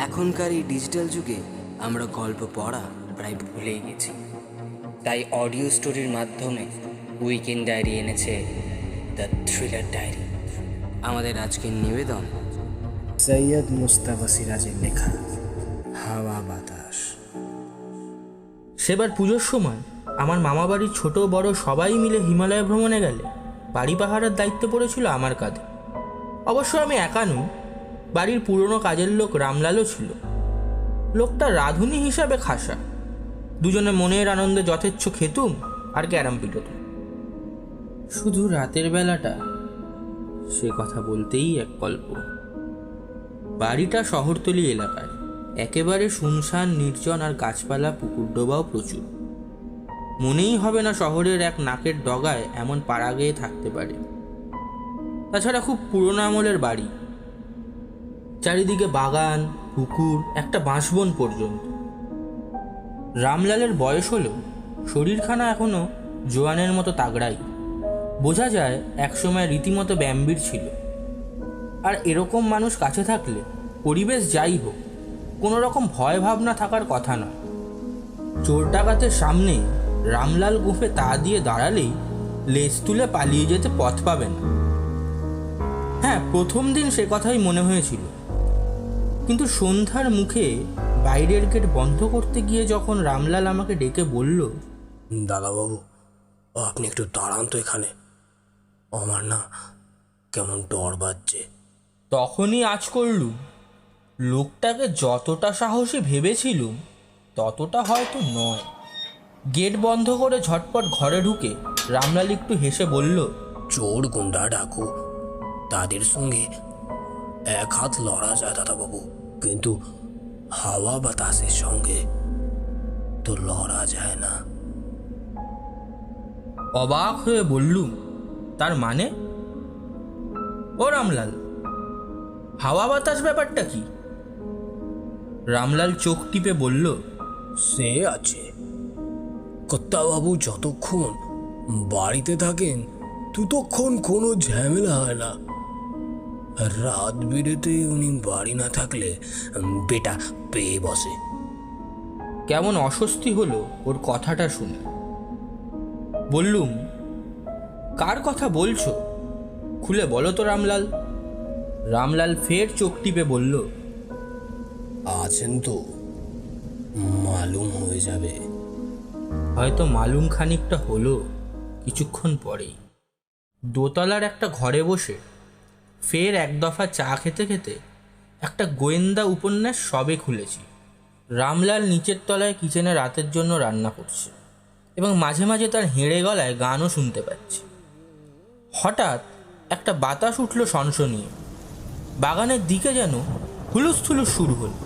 এখনকার এই ডিজিটাল যুগে আমরা গল্প পড়া প্রায় ভুলেই গেছি। তাই অডিও স্টোরির মাধ্যমে উইকেন্ড ডায়েরি এনেছে দ্য থ্রিলার ডায়েরি। আমাদের আজকের নিবেদন সৈয়দ মুস্তাফা সিরাজের লেখা হাওয়া বাতাস। সেবার পুজোর সময় আমার মামা বাড়ির ছোট বড় সবাই মিলে হিমালয় ভ্রমণে গেলে বাড়ি পাহারার দায়িত্ব পড়েছিল আমার কাঁধে। অবশ্য আমি একা নই, বাড়ির পুরনো কাজের লোক রামলালও ছিল। লোকটা রাঁধুনি হিসাবে খাসা। দুজনে মনের আনন্দে যথেচ্ছ খেতুম আর ক্যারাম পিটোতুম। শুধু রাতের বেলাটা, সে কথা বলতেই এক গল্প। বাড়িটা শহরতলি এলাকায়, একেবারে শুনশান, নির্জন, আর গাছপালা পুকুর ডোবাও প্রচুর। মনেই হবে না শহরের এক নাকের ডগায় এমন পাড়া গেয়ে থাকতে পারে। তাছাড়া খুব পুরোনো আমলের বাড়ি, চারিদিকে বাগান, পুকুর, একটা বাঁশবন পর্যন্ত। রামলালের বয়স হলেও শরীরখানা এখনো জোয়ানের মতো তাগড়াই। বোঝা যায় একসময় রীতিমতো ব্যাম্বির ছিল। আর এরকম মানুষ কাছে থাকলে পরিবেশ যাই হোক, কোনো রকম ভয় ভাবনা থাকার কথা নয়। চোর ডাকাতের সামনে রামলাল গুফে তা দিয়ে দাঁড়ালেই লেজ তুলে পালিয়ে যেতে পথ পাবে না। হ্যাঁ, প্রথম দিন সে কথাই মনে হয়েছিল, কিন্তু সন্ধ্যার মুখে বাইরের গেট বন্ধ করতে গিয়ে যখন রামলাল আমাকে ডেকে বলল, দাদাবাবু, আপনি একটু দাঁড়ান তো এখানে, আমার না কেমন ডর বাজছে। তখনই আঁচ করলুম লোকটাকে যতটা সাহসী ভেবেছিলুম ততটা হয়তো নয়। গেট বন্ধ করে ঝটপট ঘরে ঢুকে রামলাল একটু হেসে বলল, চোর গুন্ডা ডাকু তাদের সঙ্গে এক হাত লড়া যায় দাদাবাবু, কিন্তু হাওয়া বাতাসের সঙ্গে তো লড়া যায় না। অবাক হয়ে বললুম, তার মানে? ও রামলাল, হাওয়া বাতাস ব্যাপারটা কি? রামলাল চোখ টিপে বলল, সে আছে, কর্তাবাবু যতক্ষণ বাড়িতে থাকেন ততক্ষণ কোনো ঝামেলা হয় না। রাত বিরেতে উনি বাড়ি না থাকলে বেটা পেয়ে বসে। কেমন অস্বস্তি হলো ওর কথাটা শুনে। বললুম, কার কথা বলছো? খুলে বলো তো রামলাল। রামলাল ফের চোখ টিপে বলল, আছেন তো, মালুম হয়ে যাবে। হয়তো মালুম খানিকটা হলো কিছুক্ষণ পরেই। দোতলার একটা ঘরে বসে ফের এক দফা চা খেতে খেতে একটা গোয়েন্দা উপন্যাস সবে খুলেছি। রামলাল নিচের তলায় কিচেনে রাতের জন্য রান্না করছে এবং মাঝে মাঝে তার হেঁড়ে গলায় গানও শুনতে পাচ্ছি। হঠাৎ একটা বাতাস উঠল সনসনিয়ে। বাগানের দিকে যেন হুলুস থুলুস শুরু হলো।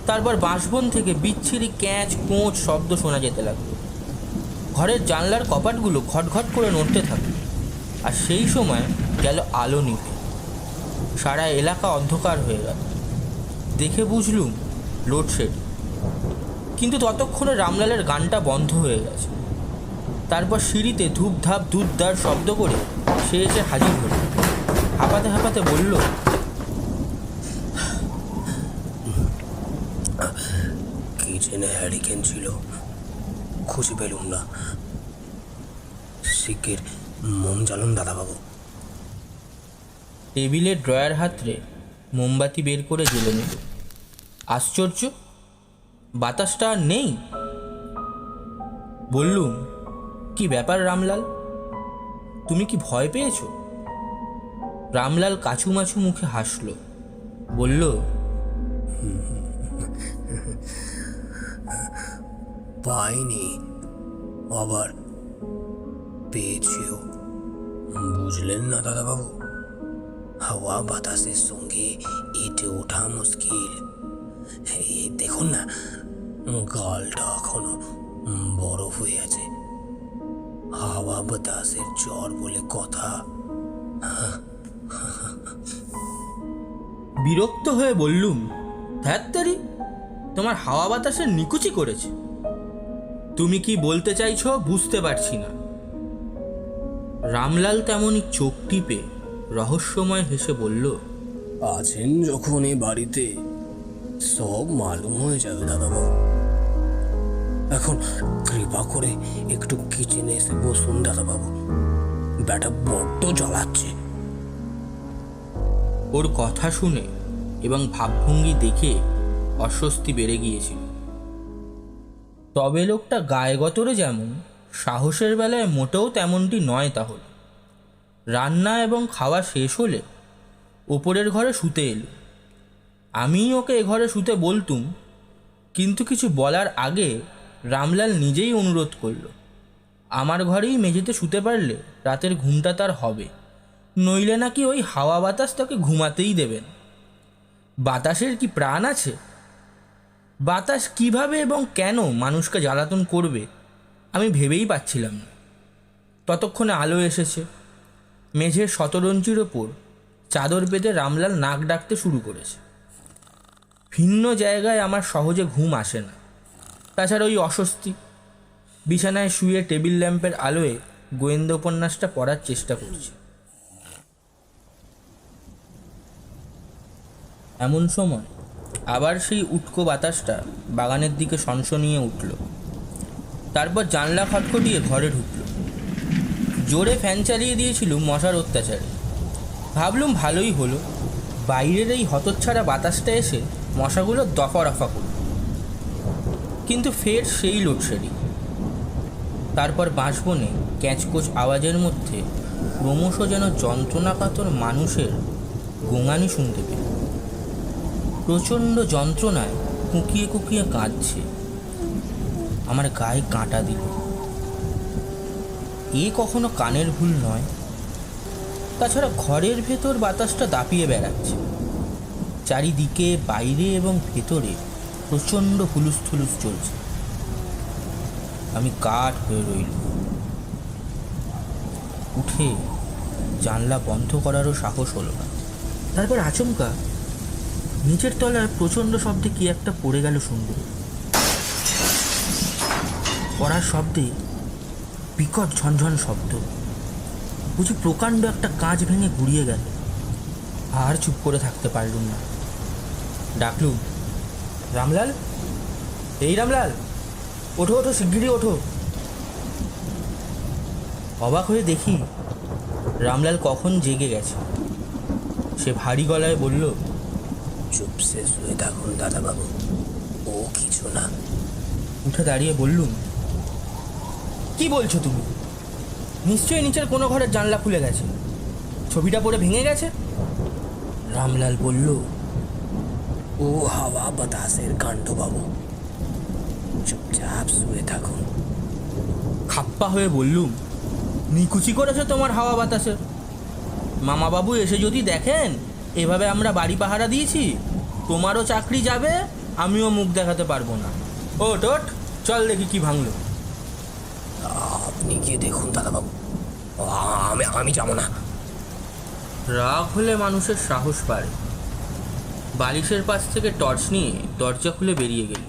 তারপর বাঁশবন থেকে বিচ্ছিরি ক্যাঁচ কোঁচ শব্দ শোনা যেতে লাগলো। ঘরের জানলার কপাটগুলো ঘটঘট করে নড়তে থাকলো। আর সেই সময় গেল আলো নিভে। সারা এলাকা অন্ধকার হয়ে গেল। দেখে বুঝলুম লোডশেডিং। কিন্তু ততক্ষণে রামলালের গানটা বন্ধ হয়ে গেছে। তারপর সিঁড়িতে ধূপধাপ ধূপধার শব্দ করে সে এসে হাজির হল। হাঁপাতে হাঁপাতে বলল, কিচেনে হ্যারিকেন ছিল, খুঁজে পেলুম না। শিগগির মোম জ্বালুন দাদাবাবু। টেবিলের ড্রয়ার হাতড়ে মোমবাতি বের করে জ্বেলে নিল। আশ্চর্য, বাতাসটা আর নেই। বললুম, কি ব্যাপার রামলাল, তুমি কি ভয় পেয়েছো? রামলাল কাছুমাছু মুখে হাসল, বলল, পাইনি, আবার পেয়েছিও। বুঝলেন না দাদাবাবু, হাওয়া বাতাসের সঙ্গে এঁটে ওঠা মুশকিল। এই দেখুন না, গালটা এখনো বরফ হয়ে আছে। হাওয়া বাতাসের জ্বর বলে কথা। বিরক্ত হয়ে বললুম, ধ্যাত্তেরি, তোমার হাওয়া বাতাসের নিকুচি করেছে। তুমি কি বলতে চাইছো বুঝতে পারছি না। রামলাল তেমনই চোখ টিপে রহস্যময় হেসে বলল, আছেন যখন এই বাড়িতে সব মালুম হয়ে যাবে দাদাবাবু। এখন কৃপা করে একটু কিচেনে এসে বসুন দাদাবাবু, ব্যাটা বড্ড জ্বালাচ্ছে। ওর কথা শুনে এবং ভাবভঙ্গি দেখে অস্বস্তি বেড়ে গিয়েছিল। তবে লোকটা গায়ে গতরে যেমন, সাহসের বেলায় মোটেও তেমনটি নয়। তাহলে রান্না এবং খাওয়া শেষ হলে ওপরের ঘরে শুতে এলো। আমিই ওকে এ ঘরে শুতে বলতুম, কিন্তু কিছু বলার আগে রামলাল নিজেই অনুরোধ করল, আমার ঘরেই মেঝেতে শুতে পারলে রাতের ঘুমটা তার হবে, নইলে নাকি ওই হাওয়া বাতাস তাকে ঘুমাতেই দেবেন। বাতাসের কি প্রাণ আছে? বাতাস কিভাবে এবং কেন মানুষকে জ্বালাতন করবে আমি ভেবেই পাচ্ছিলাম না। ততক্ষণে আলো এসেছে। মেঝের শতরঞ্চির ওপর চাদর পেতে রামলাল নাক ডাকতে শুরু করেছে। ভিন্ন জায়গায় আমার সহজে ঘুম আসে না, তাছাড়া ওই অস্বস্তি। বিছানায় শুয়ে টেবিল ল্যাম্পের আলোয় গোয়েন্দা উপন্যাসটা পড়ার চেষ্টা করছি। এমন সময় আবার সেই উটকো বাতাসটা বাগানের দিকে সনসনিয়ে উঠল। তারপর জানলা খটখটিয়ে ঘরে ঢুকল। জোরে ফ্যান চালিয়ে দিয়েছিল মশার অত্যাচারে। ভাবলুম ভালোই হলো, বাইরের এই হতচ্ছাড়া বাতাসটা এসে মশাগুলো দফা রফা করল। কিন্তু ফের সেই লোডশেডিং। তারপর বাঁশবনে ক্যাঁচকোচ আওয়াজের মধ্যে ক্রমশ যেন যন্ত্রণাকাতর মানুষের গোঙানি শুনতে পেল। প্রচণ্ড যন্ত্রণায় কুঁকিয়ে কুঁকিয়ে কাঁদছে। আমার গায়ে কাঁটা দিল। এ কখনো কানের ভুল নয়। তাছাড়া ঘরের ভেতর বাতাসটা দাপিয়ে বেড়াচ্ছে। চারিদিকে বাইরে এবং ভেতরে প্রচণ্ড হুলুস্থুলুস চলছে। আমি কাঠ হয়ে রইল। উঠে জানলা বন্ধ করারও সাহস হলো না। তারপর আচমকা নিচের তলায় প্রচণ্ড শব্দে কি একটা পড়ে গেল শুনল। পড়ার শব্দে বিকট ঝনঝন শব্দ। বুঝি প্রকাণ্ড একটা কাঁচ ভেঙে গুড়িয়ে গেল। আর চুপ করে থাকতে পারলুম না। ডাকলুম, রামলাল, এই রামলাল, ওঠো ওঠো, শিগগিরই ওঠো। অবাক হয়ে দেখি রামলাল কখন জেগে গেছে। সে ভারী গলায় বলল, চুপসে শুয়ে থাকুন দাদাবাবু, ও কিছু না। উঠে দাঁড়িয়ে বললুম, কি বলছো তুমি? নিশ্চয়ই নিচের কোনো ঘরের জানলা খুলে গেছে, ছবিটা পড়ে ভেঙে গেছে। রামলাল বলল, ও হাওয়া বাতাসের কাণ্ড বাবু, চুপচাপ শুয়ে থাকুন। খাপ্পা হয়ে বললুম, নিকুচি করেছে তোমার হাওয়া বাতাসে। মামাবাবু এসে যদি দেখেন এভাবে আমরা বাড়ি পাহারা দিয়েছি, তোমারও চাকরি যাবে, আমিও মুখ দেখাতে পারবো না। ও টোট, চল দেখি কি ভাঙলো। আপনি গিয়ে দেখুন দাদাবাবু, আমি যাবো না। রাগ হলে মানুষের সাহস বাড়ে। বালিশের পাশ থেকে টর্চ নিয়ে দরজা খুলে বেরিয়ে গেল।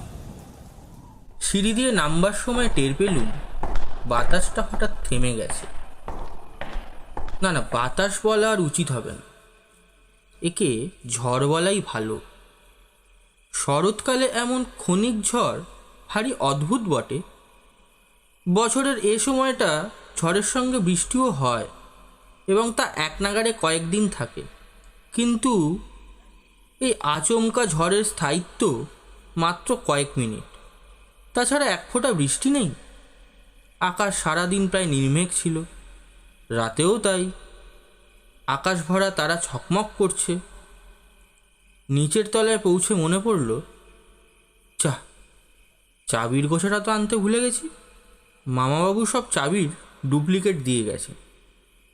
সিঁড়ি দিয়ে নামবার সময় টের পেলুম বাতাসটা হঠাৎ থেমে গেছে। না, বাতাস বলা আর উচিত হবে না, একে ঝড় বলাই ভালো। শরৎকালে এমন ক্ষণিক ঝড় ভারী অদ্ভুত বটে। বছরের এ সময়টা ঝড়ের সঙ্গে বৃষ্টিও হয় এবং তা এক নাগাড়ে কয়েকদিন থাকে, কিন্তু এই আচমকা ঝড়ের স্থায়িত্ব মাত্র কয়েক মিনিট। তাছাড়া এক ফোঁটা বৃষ্টি নেই। আকাশ সারাদিন প্রায় নির্মেঘ ছিল, রাতেও তাই। আকাশ ভরা তারা ছকমক করছে। নিচের তলায় পৌঁছে মনে পড়ল, চাবির গোছাটা তো আনতে ভুলে গেছি। মামাবাবু সব চাবির ডুপ্লিকেট দিয়ে গেছে।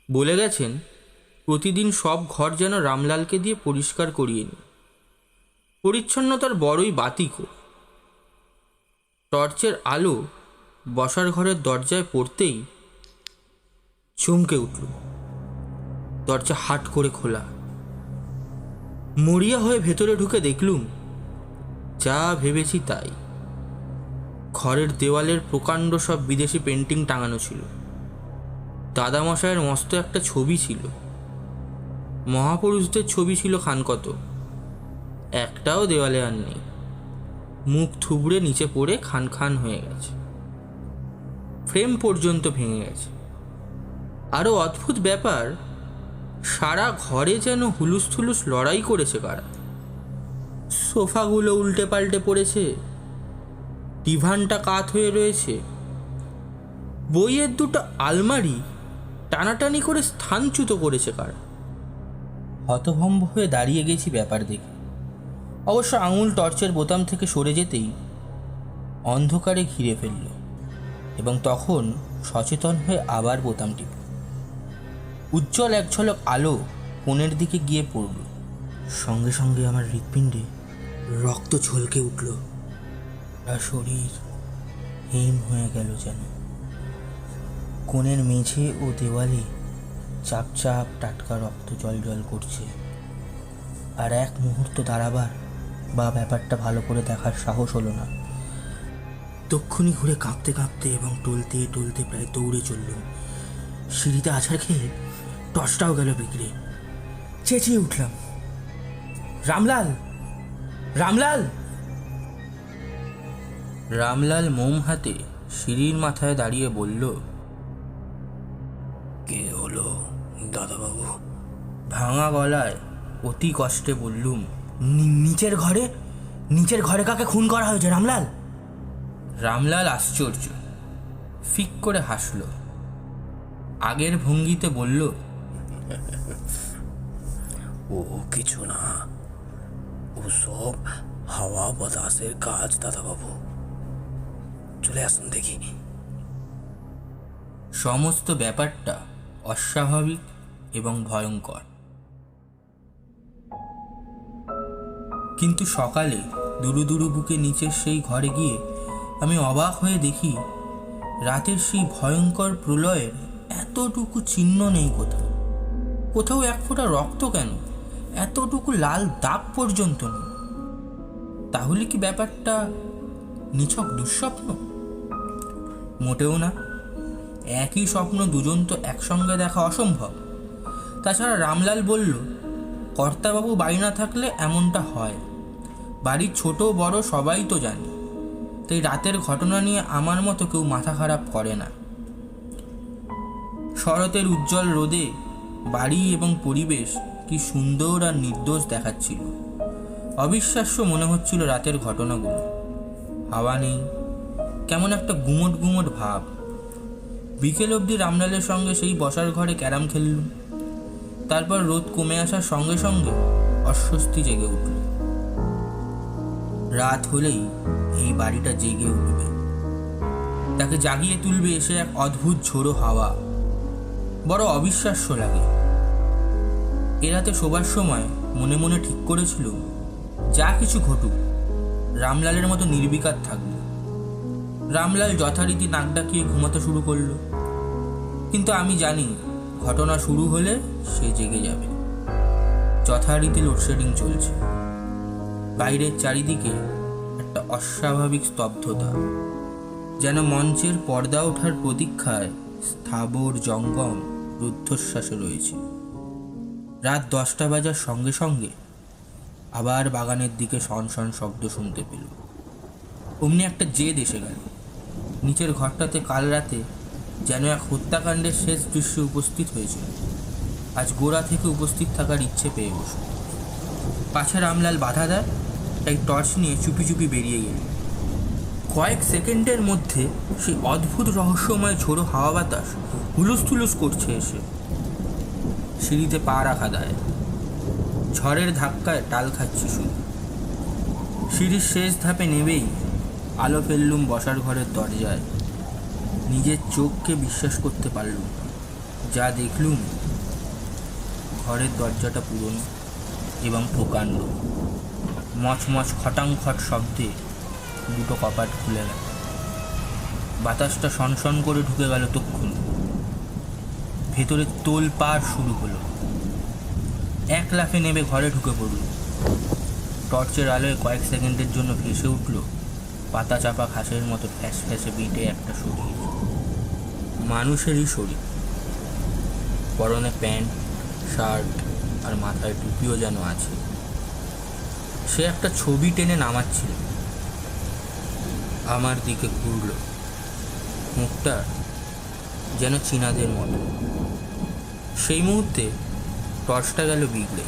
বলে গেছেন প্রতিদিন সব ঘর যেন রামলালকে দিয়ে পরিষ্কার করিয়ে নি। পরিচ্ছন্নতার বড়ই বাতিকো। টর্চের আলো বসার ঘরের দরজায় পড়তেই চমকে উঠল। দরজা হাট করে খোলা। মরিয়া হয়ে ভেতরে ঢুকে দেখলুম যা ভেবেছি তাই। ঘরের দেওয়ালের প্রকাণ্ড সব বিদেশি পেন্টিং টাঙানো ছিল। দাদামশায়ের মস্ত একটা ছবি ছিল। মহাপুরুষদের ছবি ছিল খানকত, একটাও দেওয়ালে আর নেই। মুখ থুবড়ে নিচে পড়ে খান খান হয়ে গেছে, ফ্রেম পর্যন্ত ভেঙে গেছে। আরও অদ্ভুত ব্যাপার, সারা ঘরে যেন হুলুস থুলুস লড়াই করেছে কারা। সোফাগুলো উল্টে পাল্টে পড়েছে, ডিভানটা কাত হয়ে রয়েছে, বইয়ের দুটো আলমারি টানাটানি করে স্থানচ্যুত করেছে কারা। হতভম্ব হয়ে দাঁড়িয়ে গেছি ব্যাপার দেখে। অবশ্য আঙুল টর্চের বোতাম থেকে সরে যেতেই অন্ধকারে ঘিরে ফেলল, এবং তখন সচেতন হয়ে আবার বোতাম টিপল। উজ্জ্বল এক ঝলক আলো কোণের দিকে গিয়ে পড়ল। সঙ্গে সঙ্গে আমার হৃৎপিণ্ডে রক্ত ঝলকে উঠল, আর শরীর হিম হয়ে গেল যেন। কোণের মেঝে ও দেওয়ালে চাপ চাপ টাটকা রক্ত জল জল করছে, আর এক মুহূর্ত দাঁড়াবার বা ব্যাপারটা ভালো করে দেখার সাহস হলো না। তক্ষুনি ঘুরে কাঁপতে কাঁপতে এবং টলতে টলতে প্রায় দৌড়ে চললুম। সিঁড়িতে আছাড় খেয়ে টর্চটাও গেল বিগড়ে। চেঁচিয়ে উঠলাম, রামলাল, রামলাল! রামলাল মোম হাতে সিঁড়ির মাথায় দাঁড়িয়ে বলল, কে হলো দাদাবাবু? ভাঙা গলায় অতি কষ্টে বললুম, নিচের ঘরে কাকে খুন করা হয়েছে রামলাল? রামলাল আশ্চর্য, ফিক করে হাসল, আগের ভঙ্গিতে বলল, ও কিছু না, ও সব হাওয়া বাতাসের কাজ দাদাবাবু। চলে আসুন দেখি। সমস্ত ব্যাপারটা অস্বাভাবিক এবং ভয়ঙ্কর। কিন্তু সকালে দুরু দুরু বুকে নিচের সেই ঘরে গিয়ে আমি অবাক হয়ে দেখি রাতের সেই ভয়ঙ্কর প্রলয়ের এতটুকু চিহ্ন নেই কোথাও। কোথাও এক ফোঁটা রক্ত কেন, এতটুকু লাল দাগ পর্যন্ত নেই। তাহলে কি ব্যাপারটা নিছক দুঃস্বপ্ন? মোটেও না। একই স্বপ্ন দুজন তো একসঙ্গে দেখা অসম্ভব। তাছাড়া রামলাল বলল, কর্তাবাবু বাড়ি না থাকলে এমনটা হয়, বাড়ির ছোট বড় সবাই তো জানে। তাই রাতের ঘটনা নিয়ে আমার মতো কেউ মাথা খারাপ করে না। শরতের উজ্জ্বল রোদে বাড়ি এবং পরিবেশ কি সুন্দর আর নির্দোষ দেখাচ্ছিল। অবিশ্বাস্য মনে হচ্ছিল রাতের ঘটনাগুলো। হাওয়া নেই, কেমন একটা গুমট গুমট ভাব। বিকেল অবধি রামলালের সঙ্গে সেই বসার ঘরে ক্যারাম খেললুম। তারপর রোদ কমে আসার সঙ্গে সঙ্গে অস্বস্তি জেগে উঠল। রাত হলেই এই বাড়িটা জেগে উঠবে, তাকে জাগিয়ে তুলবে এসে এক অদ্ভুত ঝোড়ো হাওয়া। বড় অবিশ্বাস্য লাগে। এ রাতে শোবার সময় মনে মনে ঠিক করেছিল, যা কিছু ঘটুক রামলালের মতো নির্বিকার থাকবে। রামলাল যথারীতি নাক ডাকিয়ে ঘুমাতে শুরু করলো, কিন্তু আমি জানি ঘটনা শুরু হলে সে জেগে যাবে। যথারীতি লোডশেডিং চলছে। বাইরের চারিদিকে একটা অস্বাভাবিক স্তব্ধতা, যেন মঞ্চের পর্দা ওঠার প্রতীক্ষায় স্থাবর জঙ্গম রুদ্ধশ্বাসে রয়েছে। রাত 10টা বাজার সঙ্গে সঙ্গে আবার বাগানের দিকে শনশন শব্দ শুনতে পেল। অমনি একটা জেদ এসে গেল। নিচের ঘরটাতে কাল রাতে যেন এক হত্যাকাণ্ডের শেষ দৃশ্য উপস্থিত হয়েছিল। আজ গোড়া থেকে উপস্থিত থাকার ইচ্ছে পেয়ে বসল। পাছে রামলাল বাধা দেয়, তাই টর্চ নিয়ে চুপি চুপি বেরিয়ে গেল। কয়েক সেকেন্ডের মধ্যে সেই অদ্ভুত রহস্যময় ঝোড়ো হাওয়া বাতাস হুলুস থুলুস করছে এসে। সিঁড়িতে পা রাখা দেয়, ঝড়ের ধাক্কায় টাল খাচ্ছি শুধু। সিঁড়ির শেষ ধাপে নেবেই আলো ফেললুম বসার ঘরের দরজায়। নিজের চোখকে বিশ্বাস করতে পারলুম। যা দেখলুম, ঘরের দরজাটা পুরনো এবং প্রকাণ্ড। মচমচ খটাংখট শব্দে দুটো কপাট খুলে গেল। বাতাসটা সনসন করে ঢুকে গেল তক্ষুনি। ভেতরে তোলপাড় শুরু হলো। এক লাফে নেমে ঘরে ঢুকে পড়ল। টর্চের আলোয় কয়েক সেকেন্ডের জন্য ভেসে উঠল পাতা চাপা ঘাসের মতো ফ্যাস ফ্যাসে বিটে একটা শরীর। মানুষেরই শরীর। পরনে প্যান্ট, শার্ট আর মাথায় টুপিও যেন আছে। সে একটা ছবি টেনে নামাচ্ছিল। আমার দিকে ঘুরল, মুখটা যেন চীনাদের মতো। সেই মুহূর্তে টর্চটা গেল বিগড়ে।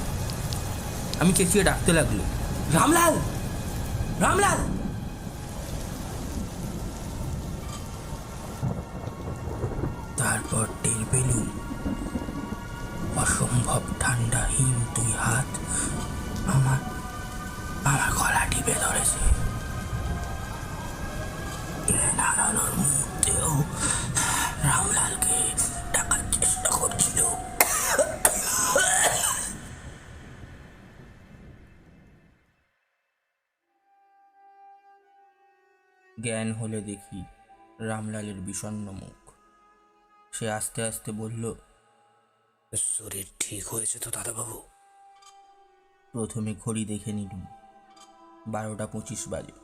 আমি চেঁচিয়ে ডাকতে লাগলো, রামলাল, রামলাল। তারপর টের পেলুম অসম্ভব ঠান্ডা হিম 2 হাত আমার আমার গলা টিপে ধরেছে। জ্ঞান হারানোর মুহূর্তেও রামলালকে ডাকার চেষ্টা করছিল। জ্ঞান হলে দেখি রামলালের বিষণ্ণ মুখ। সে আস্তে আস্তে বলল, শরীর ঠিক হয়েছে তো দাদাবাবু? প্রথমে ঘড়ি দেখে নিলুম, 12:25 বাজে।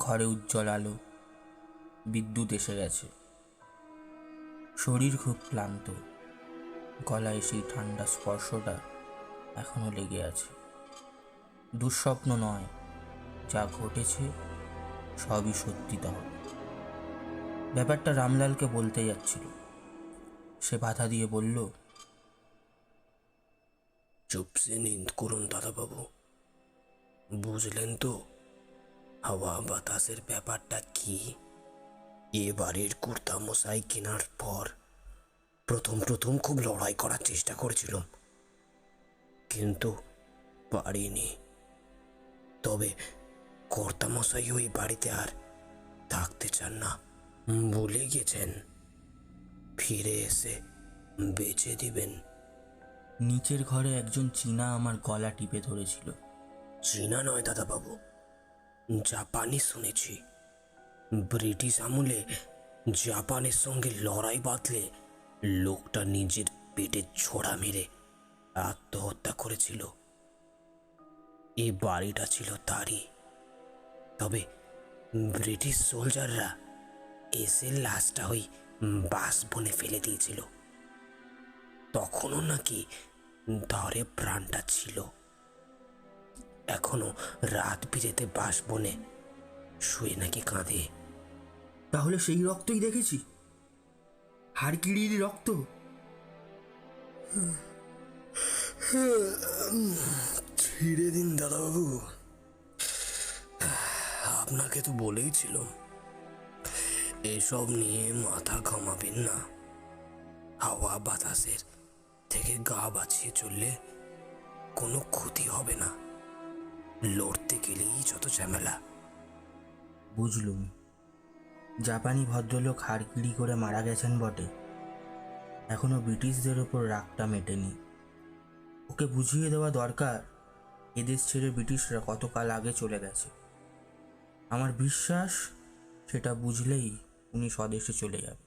ঘরে উজ্জ্বল আলো, বিদ্যুৎ এসে গেছে। শরীর খুব ক্লান্ত, গলায় সেই ঠান্ডা স্পর্শটা এখনো লেগে আছে। দুঃস্বপ্ন নয়, যা ঘটেছে সবই সত্যি। তা ব্যাপারটা রামলালকে বলতে যাচ্ছিল, সে বাধা দিয়ে বলল, চুপসে নিন্দ করুন দাদাবাবু, বুঝলেন তো হাওয়া বাতাসের ব্যাপারটা কি? এ বাড়ির কর্তা মশাই কেনার পর প্রথম প্রথম খুব লড়াই করার চেষ্টা করেছিলাম, কিন্তু পারিনি। তবে কর্তা মশাই ওই বাড়িতে আর থাকতে চান না, বলে গেছেন ফিরে এসে বেচে দিবেন। নিচের ঘরে একজন চীনা আমার গলা টিপে ধরেছিল। চীনা নয় দাদাবাবু, জাপানি শুনেছি। ব্রিটিশ আমলে জাপানের সঙ্গে লড়াই বাঁধলে লোকটা নিজের পেটে ছোড়া মেরে আত্মহত্যা করেছিল। এই বাড়িটা ছিল তারই, তবে ব্রিটিশ সোলজাররা এসে লাশটা ওই বাঁশ বনে ফেলে দিয়েছিল। তখনও নাকি ধরে প্রাণটা ছিল। এখনো রাত বিরেতে বাঁশ বনে শুয়ে নাকি কাঁদে। তাহলে সেই রক্তই দেখেছি, হাড়কিড়ির রক্ত। ছেড়ে দিন দাদাবাবু, আপনাকে তো বলেই ছিল এসব নিয়ে মাথা ঘামাবেন না। হাওয়া বাতাসের থেকে গা বাঁচিয়ে চললে কোনো ক্ষতি হবে না, লড়তে গেলেই যত ঝামেলা। বুঝলুম, জাপানি ভদ্রলোক হাড়কিড়ি করে মারা গেছেন বটে, এখনো ব্রিটিশদের ওপর রাগটা মেটেনি। ওকে বুঝিয়ে দেওয়া দরকার এদেশ ছেড়ে ব্রিটিশরা কতকাল আগে চলে গেছে। আমার বিশ্বাস সেটা বুঝলেই উনি স্বদেশে চলে যাবে।